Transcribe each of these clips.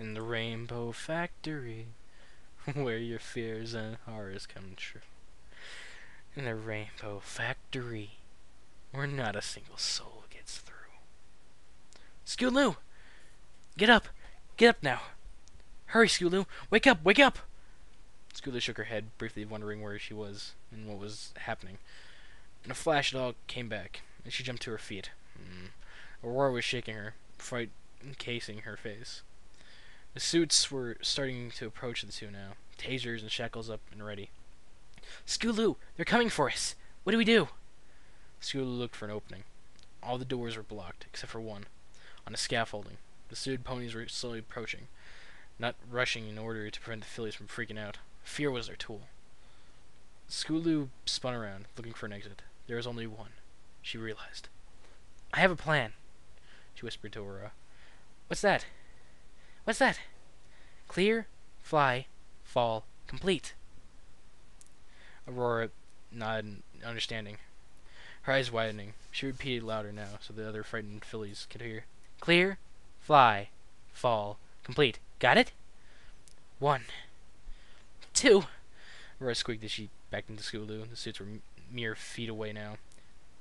in the Rainbow Factory, where your fears and horrors come true. In the Rainbow Factory, where not a single soul gets through. Scootaloo! Get up! Get up now! Hurry, Scootaloo! Wake up! Wake up! Scootaloo shook her head, briefly wondering where she was and what was happening. In a flash, it all came back, and she jumped to her feet. Aurora was shaking her, fright encasing her face. The suits were starting to approach the two now, tasers and shackles up and ready. Scootaloo! They're coming for us! What do we do? Scootaloo looked for an opening. All the doors were blocked, except for one. On a scaffolding, the suited ponies were slowly approaching, not rushing in order to prevent the fillies from freaking out. Fear was their tool. Scootaloo spun around, looking for an exit. There was only one, she realized. I have a plan, she whispered to Aurora. What's that? What's that? Clear, fly, fall, complete. Aurora nodded, understanding. Her eyes widening. She repeated louder now, so the other frightened fillies could hear. Clear, fly, fall, complete. Got it? 1, 2. Aurora squeaked as she backed into Scootaloo. The suits were mere feet away now.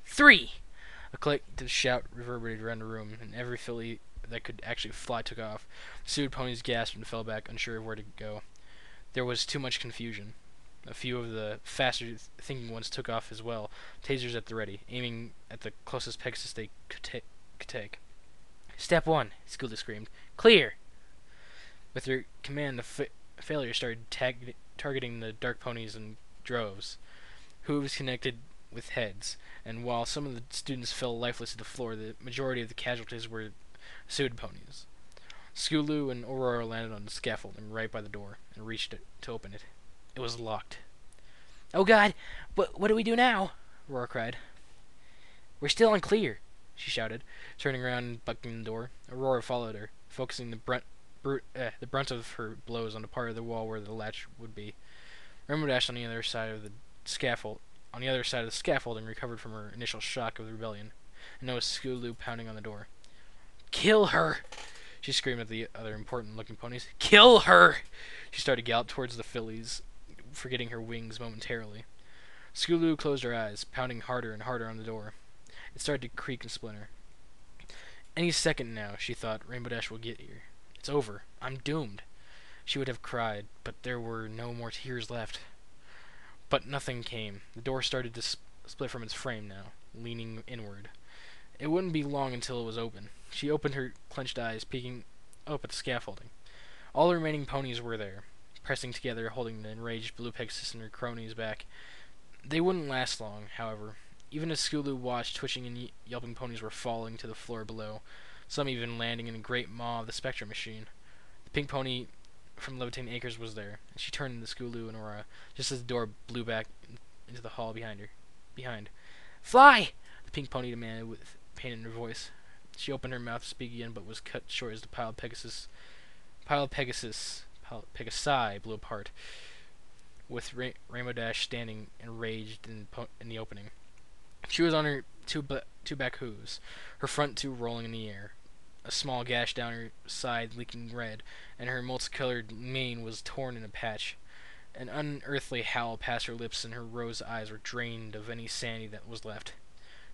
3. A collective shout reverberated around the room, and every filly that could actually fly took off. The suited ponies gasped and fell back, unsure of where to go. There was too much confusion. A few of the faster-thinking ones took off as well, tasers at the ready, aiming at the closest Pegasus they could take. Step 1, Scootaloo screamed. Clear! With her command, the failure started targeting the dark ponies in droves. Hooves connected with heads, and while some of the students fell lifeless to the floor, the majority of the casualties were suited ponies. Scootaloo and Aurora landed on the scaffolding right by the door and reached it to open it. It was locked. Oh God! What do we do now? Aurora cried. We're still unclear, she shouted, turning around and bucking the door. Aurora followed her, focusing the brunt of her blows on the part of the wall where the latch would be. Rainbow Dash on the other side of the scaffolding recovered from her initial shock of the rebellion, and noticed Scootaloo pounding on the door. Kill her! She screamed at the other important-looking ponies. Kill her! She started to gallop towards the fillies, forgetting her wings momentarily. Scootaloo closed her eyes, pounding harder and harder on the door. It started to creak and splinter. Any second now, she thought, Rainbow Dash will get here. It's over. I'm doomed. She would have cried, but there were no more tears left. But nothing came. The door started to split from its frame now, leaning inward. It wouldn't be long until it was open. She opened her clenched eyes, peeking up at the scaffolding. All the remaining ponies were there, pressing together, holding the enraged blue Pegasus and her cronies back. They wouldn't last long, however. Even as Scootaloo watched, twitching and yelping ponies were falling to the floor below, some even landing in a great maw of the Spectrum machine. The pink pony from Levitating Acres was there, and she turned to Scootaloo and Aurora, just as the door blew back into the hall behind. Fly! The pink pony demanded with pain in her voice. She opened her mouth to speak again, but was cut short as the pile of Pegasi blew apart, with Rainbow Dash standing enraged in the opening. She was on her two back hooves, her front two rolling in the air, a small gash down her side leaking red, and her multicolored mane was torn in a patch. An unearthly howl passed her lips, and her rose eyes were drained of any sanity that was left.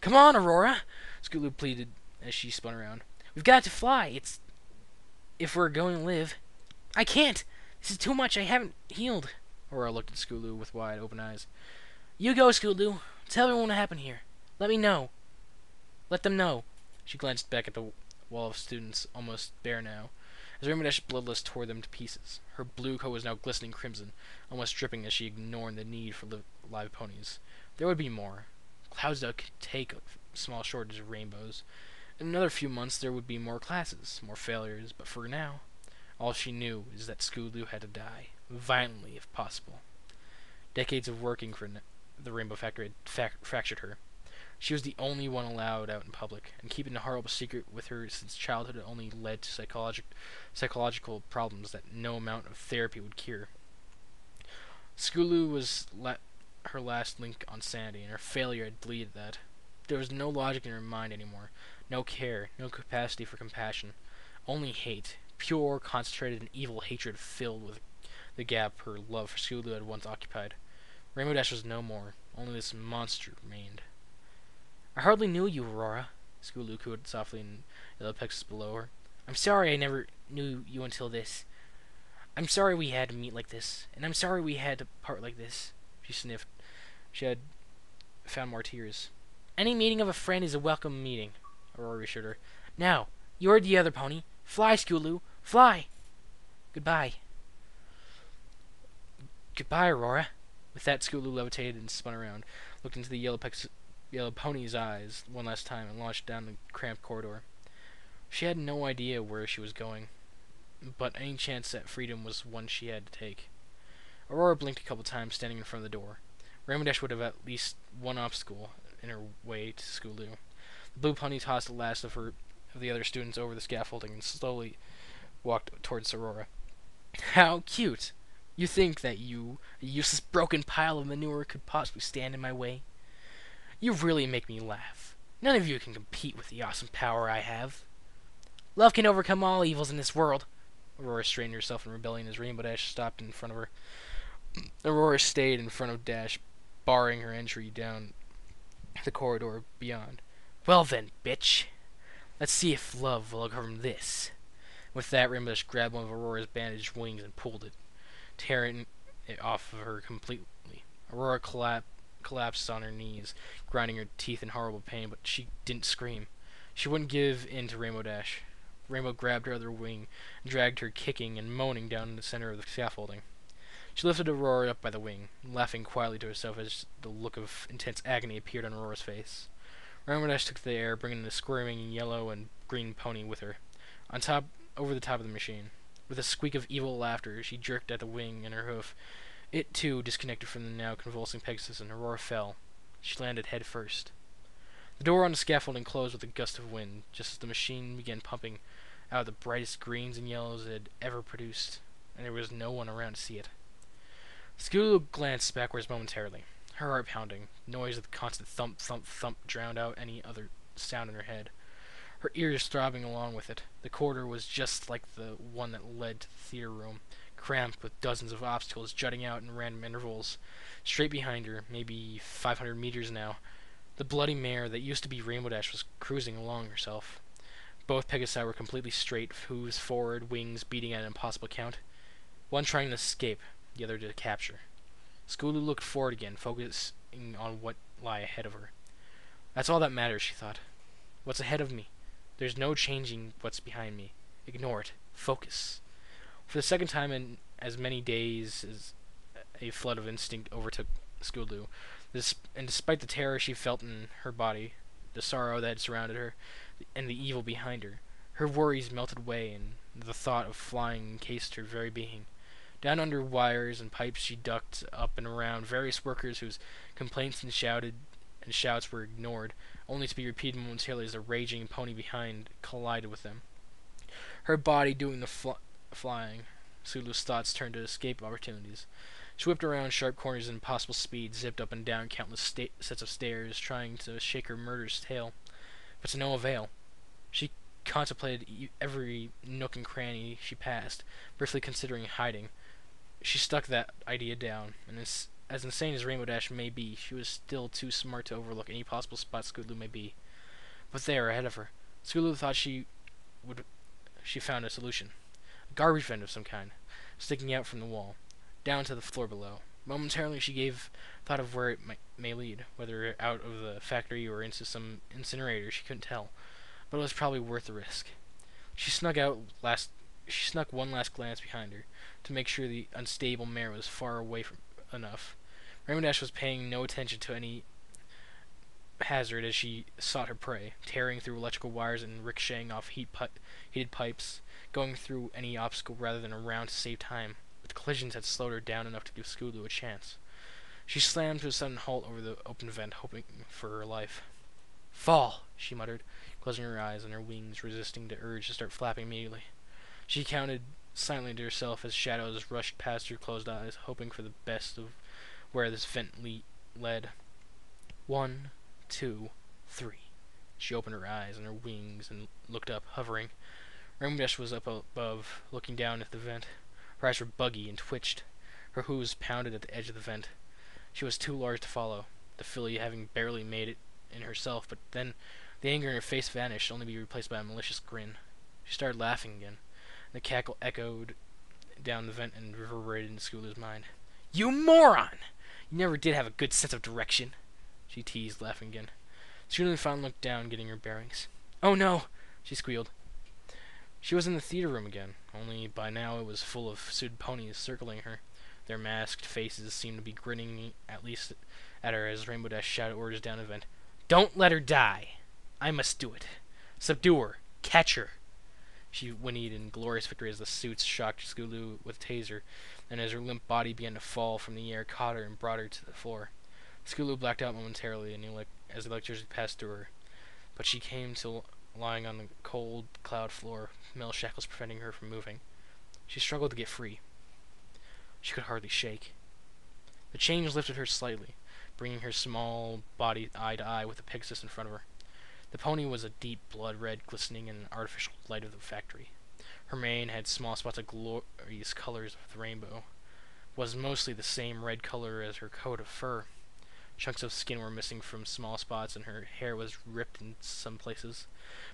Come on, Aurora! Scootaloo pleaded as she spun around. We've got to fly. If we're going to live. I can't! This is too much. I haven't healed. Aurora looked at Scootaloo with wide open eyes. You go, Scootaloo. Tell everyone what happened here. Let me know. Let them know. She glanced back at the wall of students, almost bare now, as Rainbow Dash bloodless tore them to pieces. Her blue coat was now glistening crimson, almost dripping as she ignored the need for live ponies. There would be more. Cloudsdale could take a small shortage of rainbows. In another few months there would be more classes, more failures, but for now, all she knew is that Scootaloo had to die, violently if possible. Decades of working for the Rainbow Factory had fractured her. She was the only one allowed out in public, and keeping the horrible secret with her since childhood had only led to psychological problems that no amount of therapy would cure. Scootaloo was her last link on sanity, and her failure had deleted that. There was no logic in her mind anymore, no care, no capacity for compassion, only hate, pure, concentrated, and evil hatred filled with the gap her love for Scootaloo had once occupied. Rainbow Dash was no more. Only this monster remained. I hardly knew you, Aurora, Scootaloo cooed softly in yellow plexus below her. I'm sorry I never knew you until this. I'm sorry we had to meet like this, and I'm sorry we had to part like this. She sniffed. She had found more tears. Any meeting of a friend is a welcome meeting, Aurora reassured her. Now, you're the other pony. Fly, Scootaloo, fly! Goodbye. Goodbye, Aurora. With that, Scootaloo levitated and spun around, looked into the yellow pony's eyes one last time, and launched down the cramped corridor. She had no idea where she was going, but any chance at freedom was one she had to take. Aurora blinked a couple times, standing in front of the door. Rainbow Dash would have at least one obstacle in her way to Scootaloo. The blue pony tossed the last of the other students over the scaffolding and slowly walked towards Aurora. How cute! You think that you, a useless broken pile of manure, could possibly stand in my way? You really make me laugh. None of you can compete with the awesome power I have. Love can overcome all evils in this world. Aurora straightened herself in rebellion as Rainbow Dash stopped in front of her. Aurora stayed in front of Dash, barring her entry down the corridor beyond. Well then, bitch. Let's see if love will overcome this. With that, Rainbow Dash grabbed one of Aurora's bandaged wings and pulled it, tearing it off of her completely. Aurora collapsed on her knees, grinding her teeth in horrible pain, but she didn't scream. She wouldn't give in to Rainbow Dash. Rainbow grabbed her other wing and dragged her kicking and moaning down the center of the scaffolding. She lifted Aurora up by the wing, laughing quietly to herself as the look of intense agony appeared on Aurora's face. Rainbow Dash took to the air, bringing the squirming yellow and green pony with her, over the top of the machine. With a squeak of evil laughter, she jerked at the wing and her hoof. It, too, disconnected from the now convulsing Pegasus, and Aurora fell. She landed head first. The door on the scaffolding closed with a gust of wind, just as the machine began pumping out the brightest greens and yellows it had ever produced, and there was no one around to see it. Scootaloo glanced backwards momentarily, her heart pounding. Noise of the constant thump, thump, thump drowned out any other sound in her head. Her ears throbbing along with it. The corridor was just like the one that led to the theater room, cramped with dozens of obstacles jutting out in random intervals. Straight behind her, maybe 500 meters now, the bloody mare that used to be Rainbow Dash was cruising along herself. Both Pegasi were completely straight, hooves forward, wings beating at an impossible count. One trying to escape, the other to capture. Scootaloo looked forward again, focusing on what lay ahead of her. That's all that matters, she thought. What's ahead of me? There's no changing what's behind me. Ignore it. Focus. For the second time in as many days as a flood of instinct overtook Scootaloo, and despite the terror she felt in her body, the sorrow that had surrounded her, and the evil behind her, her worries melted away, and the thought of flying encased her very being. Down under wires and pipes she ducked up and around various workers whose complaints and shouts were ignored, only to be repeated momentarily as the raging pony behind collided with them. Her body doing the flying, Scootaloo's thoughts turned to escape opportunities. She whipped around sharp corners at impossible speed, zipped up and down countless sets of stairs, trying to shake her murderous tail, but to no avail. She contemplated every nook and cranny she passed, briefly considering hiding. She stuck that idea down, and as insane as Rainbow Dash may be, she was still too smart to overlook any possible spot Scootaloo may be. But there, ahead of her, Scootaloo thought she found a solution. A garbage vent of some kind, sticking out from the wall, down to the floor below. Momentarily she gave thought of where it may lead, whether out of the factory or into some incinerator, she couldn't tell, but it was probably worth the risk. She snuck one last glance behind her, to make sure the unstable mare was far away enough. Rainbow Dash was paying no attention to any hazard as she sought her prey, tearing through electrical wires and ricocheting off heated pipes, going through any obstacle rather than around to save time. But the collisions had slowed her down enough to give Scootaloo a chance. She slammed to a sudden halt over the open vent, hoping for her life. Fall, she muttered, closing her eyes and her wings resisting the urge to start flapping immediately. She counted silently to herself as shadows rushed past her closed eyes, hoping for the best of where this vent led. 1, 2, 3. She opened her eyes and her wings and looked up, hovering. Rainbow Dash was up above, looking down at the vent. Her eyes were buggy and twitched. Her hooves pounded at the edge of the vent. She was too large to follow, the filly having barely made it in herself, but then the anger in her face vanished, only to be replaced by a malicious grin. She started laughing again. The cackle echoed down the vent and reverberated in Scooter's mind. "You moron! You never did have a good sense of direction," she teased, laughing again. Scooter finally looked down, getting her bearings. "Oh no!" she squealed. She was in the theater room again, only by now it was full of suited ponies circling her. Their masked faces seemed to be grinning at least at her as Rainbow Dash shouted orders down the vent. "Don't let her die! I must do it. Subdue her. Catch her." She whinnied in glorious victory as the suits shocked Skulu with a taser, and as her limp body began to fall from the air, caught her and brought her to the floor. Skulu blacked out momentarily as the electricity passed through her, but she came to lying on the cold cloud floor, metal shackles preventing her from moving. She struggled to get free. She could hardly shake. The chains lifted her slightly, bringing her small body eye to eye with the Pegasus in front of her. The pony was a deep blood red, glistening in the artificial light of the factory. Her mane had small spots of glorious colors of the rainbow. Was mostly the same red color as her coat of fur. Chunks of skin were missing from small spots, and her hair was ripped in some places,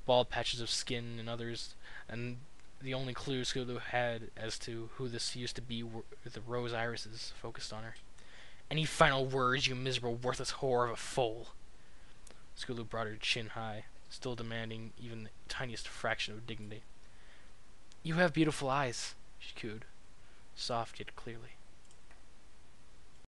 bald patches of skin in others, and the only clue Skulu had as to who this used to be were the rose irises focused on her. "Any final words, you miserable, worthless whore of a foal?" Skulu brought her chin high, still demanding even the tiniest fraction of dignity. "You have beautiful eyes," she cooed, soft yet clearly.